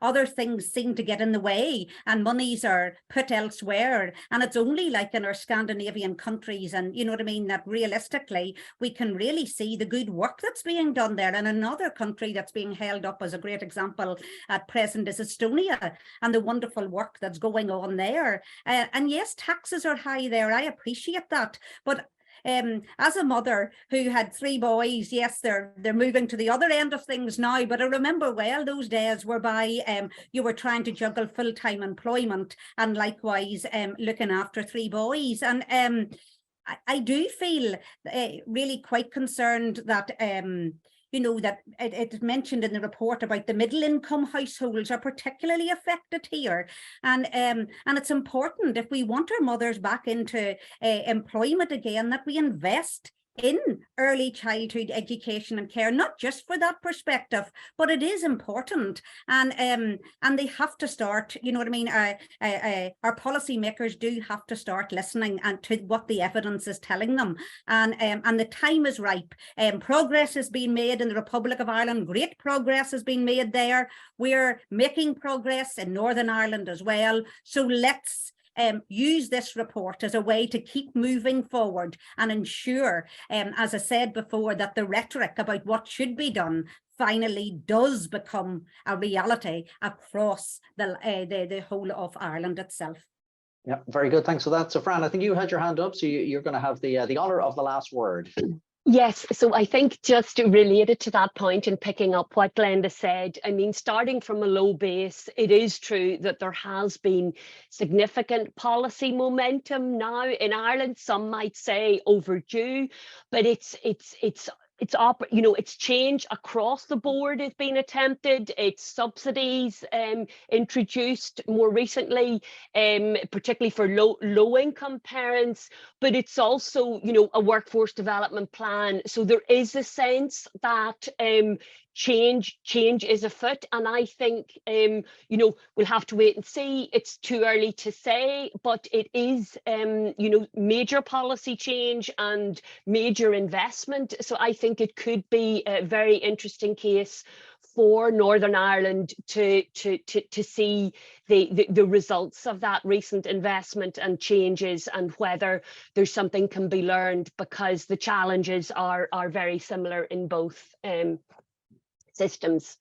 other things seem to get in the way and monies are put elsewhere. And it's only like in our Scandinavian countries, and you know what I mean, that realistically, we can really see the good work that's being done there. And another country that's being held up as a great example at present is Estonia, and the wonderful work that's going on there. And yes, taxes are high there. I appreciate that. But as a mother who had 3 boys, yes, they're moving to the other end of things now, but I remember well those days whereby you were trying to juggle full-time employment and likewise looking after 3 boys. And I do feel really quite concerned that you know, that it's mentioned in the report about the middle income households are particularly affected here. And it's important, if we want our mothers back into employment again, that we invest in early childhood education and care, not just for that perspective, but it is important. And they have to start, you know what I mean, our policymakers do have to start listening and to what the evidence is telling them. And the time is ripe. Progress has been made in the Republic of Ireland. Great progress has been made there. We're making progress in Northern Ireland as well. So let's use this report as a way to keep moving forward and ensure, as I said before, that the rhetoric about what should be done finally does become a reality across the whole of Ireland itself. Yeah, very good. Thanks for that. So Fran, I think you had your hand up, so you're going to have the honour of the last word. Yes, so I think just related to that point and picking up what Glenda said, I mean, starting from a low base, it is true that there has been significant policy momentum now in Ireland. Some might say overdue, but it's you know, it's change across the board is being attempted. It's subsidies introduced more recently, particularly for low income parents, but it's also, you know, a workforce development plan. So there is a sense that change is afoot, and I think you know, we'll have to wait and see. It's too early to say, but it is you know, major policy change and major investment. So I think it could be a very interesting case for Northern Ireland to see the results of that recent investment and changes, and whether there's something can be learned, because the challenges are very similar in both systems.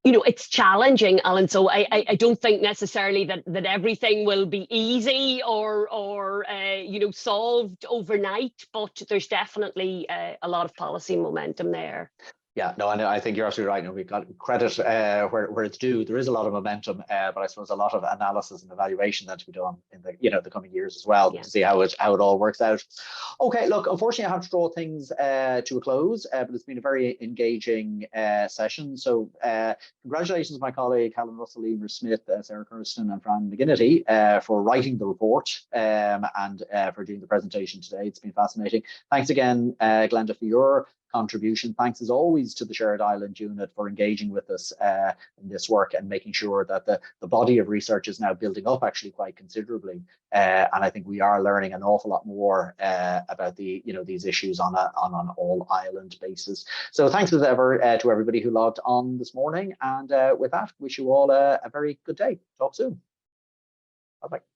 You know, it's challenging, Alan, so I don't think necessarily that everything will be easy or you know, solved overnight, but there's definitely a lot of policy momentum there. Yeah, no, I think you're absolutely right. No, we've got credit where it's due. There is a lot of momentum, but I suppose a lot of analysis and evaluation that to be done in the coming years as well, to see how it all works out. Okay, look, unfortunately, I have to draw things to a close, but it's been a very engaging session. So, congratulations, my colleague Helen Russell, Emer Smith, Sarah Kirsten, and Fran McGinnity for writing the report and for doing the presentation today. It's been fascinating. Thanks again, Glenda, for your contribution. Thanks as always to the Shared Island Unit for engaging with us in this work and making sure that the body of research is now building up actually quite considerably. And I think we are learning an awful lot more about these issues on an all Ireland basis. So thanks as ever to everybody who logged on this morning. And with that, wish you all a very good day. Talk soon. Bye-bye.